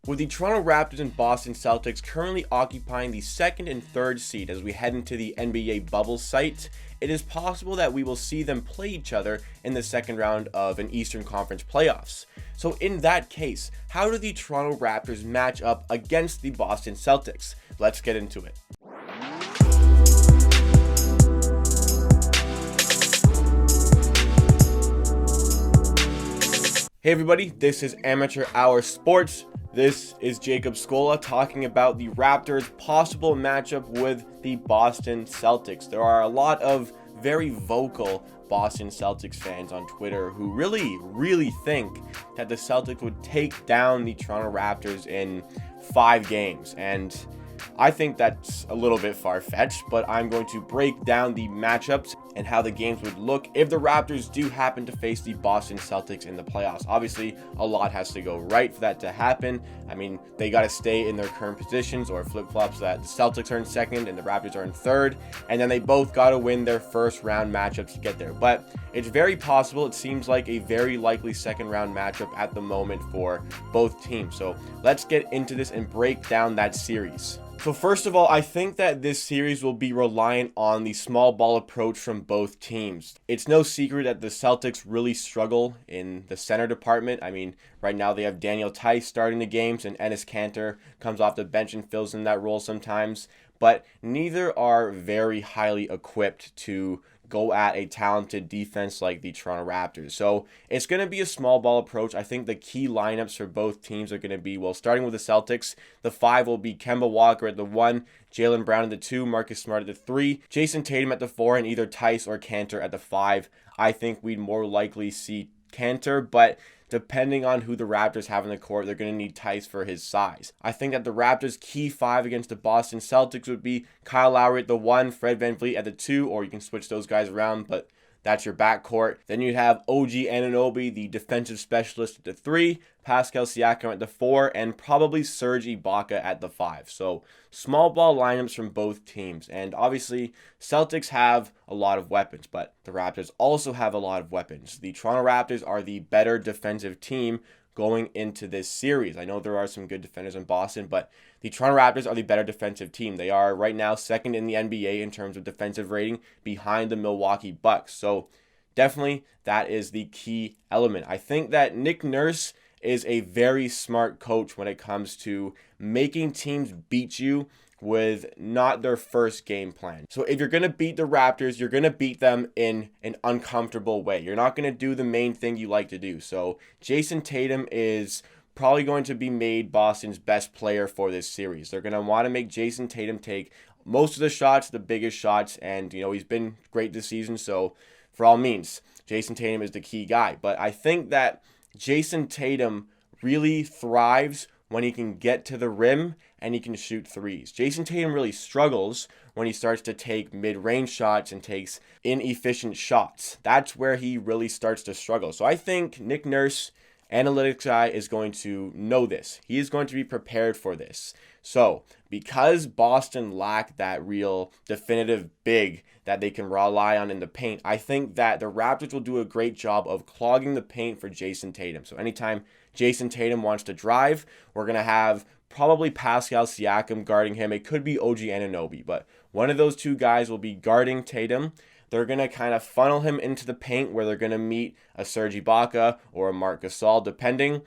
With the Toronto Raptors and Boston Celtics currently occupying the second and third seed as we head into the NBA bubble site, it is possible that we will see them play each other in the second round of an Eastern Conference playoffs. So in that case, how do the Toronto Raptors match up against the Boston Celtics? Let's get into it. Hey everybody, this is Amateur Hour Sports. This is Jacob Scola talking about the Raptors' possible matchup with the Boston Celtics. There are a lot of very vocal Boston Celtics fans on Twitter who really think that the Celtics would take down the Toronto Raptors in 5 games. And I think that's a little bit far-fetched, but I'm going to break down the matchups and how the games would look if the Raptors do happen to face the Boston Celtics in the playoffs. Obviously, a lot has to go right for that to happen. I mean, they got to stay in their current positions or flip-flops so that the Celtics are in second and the Raptors are in third, and then they both got to win their first round matchups to get there. But it's very possible. It seems like a very likely second round matchup at the moment for both teams. So let's get into this and break down that series. So first of all, I think that this series will be reliant on the small ball approach from both teams. It's no secret that the Celtics really struggle in the center department. I mean, right now they have Daniel Tice starting the games and Enes Kanter comes off the bench and fills in that role sometimes. But neither are very highly equipped to go at a talented defense like the Toronto Raptors. So it's going to be a small ball approach. I think the key lineups for both teams are going to be, well, starting with the Celtics, the 5 will be Kemba Walker at the 1, Jaylen Brown at the 2, Marcus Smart at the 3, Jayson Tatum at the 4, and either Tice or Kanter at the 5. I think we'd more likely see Kanter, but depending on who the Raptors have in the court, they're going to need Tice for his size. I think that the Raptors' key 5 against the Boston Celtics would be Kyle Lowry at the 1, Fred VanVleet at the 2, or you can switch those guys around, but that's your backcourt. Then you'd have OG Anunoby, the defensive specialist, at the 3, Pascal Siakam at the 4, and probably Serge Ibaka at the 5. So small ball lineups from both teams. And obviously, Celtics have a lot of weapons, but the Raptors also have a lot of weapons. The Toronto Raptors are the better defensive team going into this series. I know there are some good defenders in Boston, but the Toronto Raptors are the better defensive team. They are right now second in the NBA in terms of defensive rating behind the Milwaukee Bucks. So definitely that is the key element. I think that Nick Nurse is a very smart coach when it comes to making teams beat you with not their first game plan. So if you're going to beat the Raptors, you're going to beat them in an uncomfortable way. You're not going to do the main thing you like to do. So Jayson Tatum is probably going to be made Boston's best player for this series. They're going to want to make Jayson Tatum take most of the shots, the biggest shots, and he's been great this season. So for all means, Jayson Tatum is the key guy. But I think that Jayson Tatum really thrives when he can get to the rim and he can shoot threes. Jayson Tatum really struggles when he starts to take mid-range shots and takes inefficient shots. That's where he really starts to struggle. So I think Nick Nurse, analytics guy, is going to know this. He is going to be prepared for this. So because Boston lacked that real definitive big that they can rely on in the paint, I think that the Raptors will do a great job of clogging the paint for Jayson Tatum. So anytime Jayson Tatum wants to drive, we're going to have probably Pascal Siakam guarding him. It could be OG Anunoby, but one of those two guys will be guarding Tatum. They're going to kind of funnel him into the paint where they're going to meet a Serge Ibaka or a Marc Gasol, depending.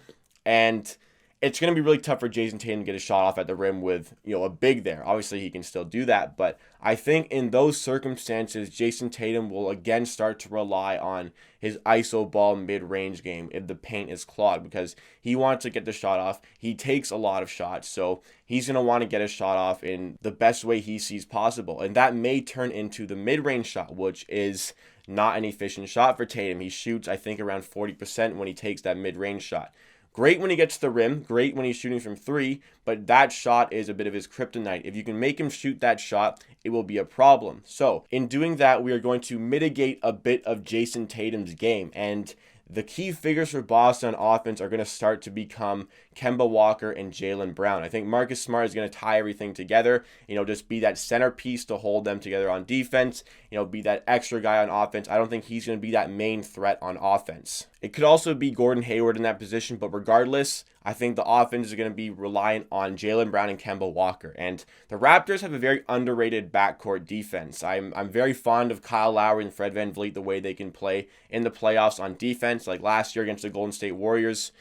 And it's going to be really tough for Jayson Tatum to get a shot off at the rim with, a big there. Obviously, he can still do that, but I think in those circumstances, Jayson Tatum will again start to rely on his iso ball mid-range game if the paint is clogged because he wants to get the shot off. He takes a lot of shots, so he's going to want to get a shot off in the best way he sees possible, and that may turn into the mid-range shot, which is not an efficient shot for Tatum. He shoots, I think, around 40% when he takes that mid-range shot. Great when he gets to the rim, great when he's shooting from 3, but that shot is a bit of his kryptonite. If you can make him shoot that shot, it will be a problem. So in doing that, we are going to mitigate a bit of Jayson Tatum's game, and the key figures for Boston on offense are going to start to become Kemba Walker and Jaylen Brown. I think Marcus Smart is going to tie everything together, just be that centerpiece to hold them together on defense, be that extra guy on offense. I don't think he's going to be that main threat on offense. It could also be Gordon Hayward in that position, but regardless, I think the offense is going to be reliant on Jaylen Brown and Kemba Walker. And the Raptors have a very underrated backcourt defense. I'm very fond of Kyle Lowry and Fred VanVleet, the way they can play in the playoffs on defense. Like last year against the Golden State Warriors,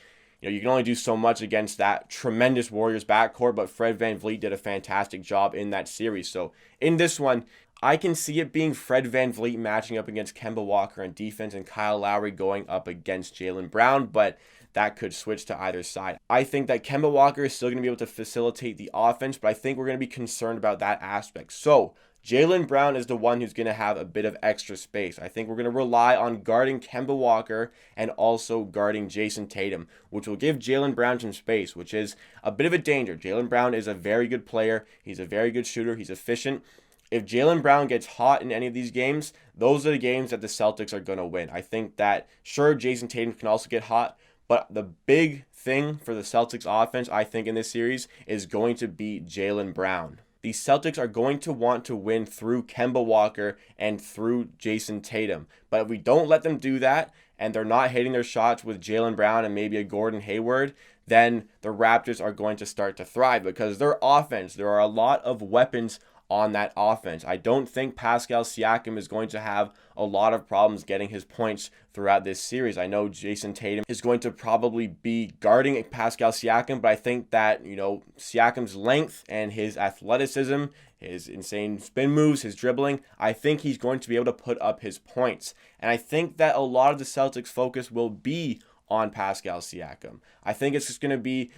you can only do so much against that tremendous Warriors backcourt, but Fred VanVleet did a fantastic job in that series. So in this one, I can see it being Fred VanVleet matching up against Kemba Walker on defense and Kyle Lowry going up against Jaylen Brown, but that could switch to either side. I think that Kemba Walker is still going to be able to facilitate the offense, but I think we're going to be concerned about that aspect. So Jaylen Brown is the one who's going to have a bit of extra space. I think we're going to rely on guarding Kemba Walker and also guarding Jayson Tatum, which will give Jaylen Brown some space, which is a bit of a danger. Jaylen Brown is a very good player. He's a very good shooter. He's efficient. If Jaylen Brown gets hot in any of these games, those are the games that the Celtics are going to win. I think that, sure, Jayson Tatum can also get hot, but the big thing for the Celtics offense, I think, in this series is going to be Jaylen Brown. The Celtics are going to want to win through Kemba Walker and through Jayson Tatum. But if we don't let them do that, and they're not hitting their shots with Jaylen Brown and maybe a Gordon Hayward, then the Raptors are going to start to thrive because their offense, there are a lot of weapons on that offense. I don't think Pascal Siakam is going to have a lot of problems getting his points throughout this series. I know Jayson Tatum is going to probably be guarding Pascal Siakam, but I think that, Siakam's length and his athleticism, his insane spin moves, his dribbling, I think he's going to be able to put up his points. And I think that a lot of the Celtics' focus will be on Pascal Siakam. I think it's just going to be,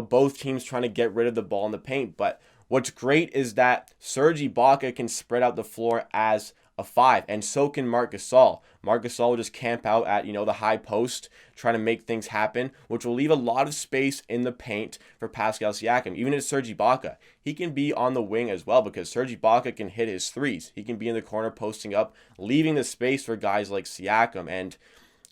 both teams trying to get rid of the ball in the paint, but what's great is that Serge Ibaka can spread out the floor as a 5, and so can Marc Gasol. Marc Gasol will just camp out at, the high post, trying to make things happen, which will leave a lot of space in the paint for Pascal Siakam. Even if Serge Ibaka, he can be on the wing as well because Serge Ibaka can hit his threes. He can be in the corner posting up, leaving the space for guys like Siakam. And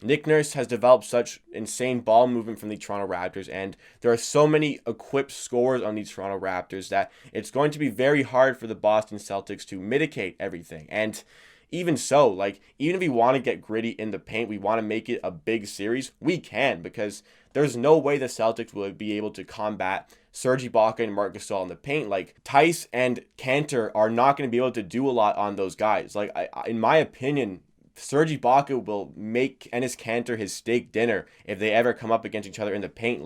Nick Nurse has developed such insane ball movement from the Toronto Raptors, and there are so many equipped scorers on the Toronto Raptors that it's going to be very hard for the Boston Celtics to mitigate everything. And even so, even if we want to get gritty in the paint, we want to make it a big series, we can, because there's no way the Celtics will be able to combat Serge Ibaka and Marc Gasol in the paint. Tice and Kanter are not going to be able to do a lot on those guys. In my opinion, Serge Ibaka will make Enes Kanter his steak dinner if they ever come up against each other in the paint.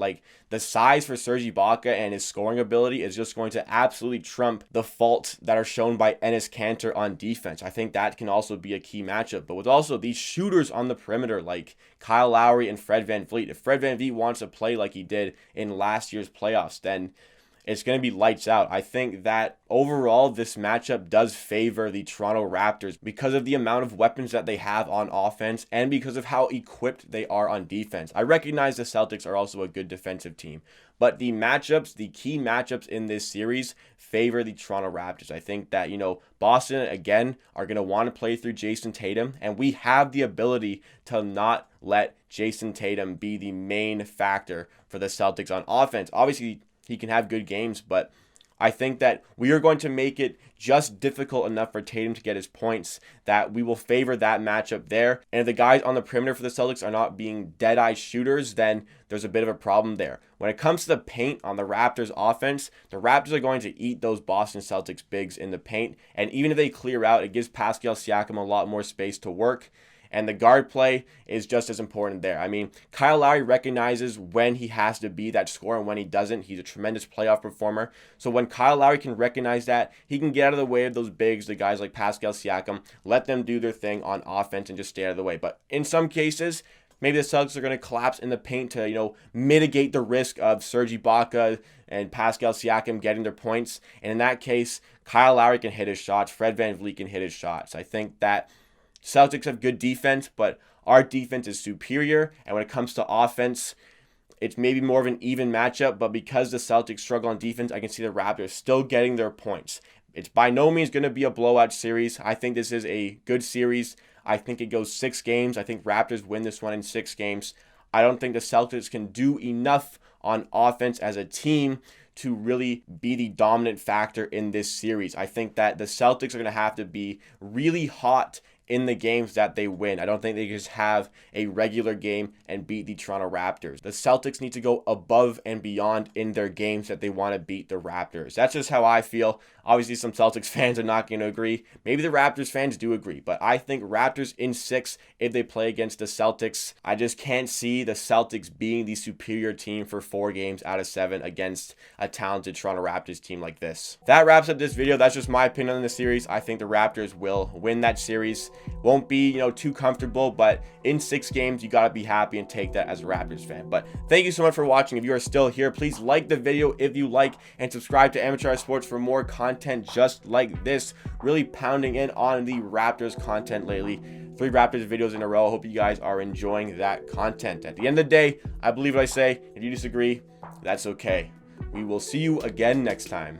The size for Serge Ibaka and his scoring ability is just going to absolutely trump the faults that are shown by Enes Kanter on defense. I think that can also be a key matchup. But with also these shooters on the perimeter like Kyle Lowry and Fred VanVleet, if Fred VanVleet wants to play like he did in last year's playoffs, then it's going to be lights out. I think that overall this matchup does favor the Toronto Raptors because of the amount of weapons that they have on offense and because of how equipped they are on defense. I recognize the Celtics are also a good defensive team, but the key matchups in this series favor the Toronto Raptors. I think that, Boston, again, are going to want to play through Jayson Tatum, and we have the ability to not let Jayson Tatum be the main factor for the Celtics on offense. Obviously, he can have good games, but I think that we are going to make it just difficult enough for Tatum to get his points that we will favor that matchup there. And if the guys on the perimeter for the Celtics are not being dead-eye shooters, then there's a bit of a problem there. When it comes to the paint on the Raptors offense, the Raptors are going to eat those Boston Celtics bigs in the paint. And even if they clear out, it gives Pascal Siakam a lot more space to work. And the guard play is just as important there. I mean, Kyle Lowry recognizes when he has to be that scorer and when he doesn't. He's a tremendous playoff performer. So when Kyle Lowry can recognize that, he can get out of the way of those bigs, the guys like Pascal Siakam, let them do their thing on offense and just stay out of the way. But in some cases, maybe the Celtics are going to collapse in the paint to, mitigate the risk of Serge Ibaka and Pascal Siakam getting their points. And in that case, Kyle Lowry can hit his shots. Fred VanVleet can hit his shots. I think that Celtics have good defense, but our defense is superior. And when it comes to offense, it's maybe more of an even matchup. But because the Celtics struggle on defense, I can see the Raptors still getting their points. It's by no means going to be a blowout series. I think this is a good series. I think it goes 6 games. I think Raptors win this one in 6 games. I don't think the Celtics can do enough on offense as a team to really be the dominant factor in this series. I think that the Celtics are going to have to be really hot in the games that they win. I don't think they just have a regular game and beat the Toronto Raptors. The Celtics need to go above and beyond in their games that they want to beat the Raptors. That's just how I feel. Obviously, some Celtics fans are not going to agree. Maybe the Raptors fans do agree, but I think Raptors in 6 if they play against the Celtics. I just can't see the Celtics being the superior team for 4 games out of 7 against a talented Toronto Raptors team like this. That wraps up this video. That's just my opinion on the series. I think the Raptors will win that series. Won't be, too comfortable, but in 6 games, you got to be happy and take that as a Raptors fan. But thank you so much for watching. If you are still here, please like the video if you like, and subscribe to Amateur Hour Sports for more content just like this. Really pounding in on the Raptors content lately. 3 Raptors videos in a row. I hope you guys are enjoying that content. At the end of the day, I believe what I say. If you disagree, that's okay. We will see you again next time.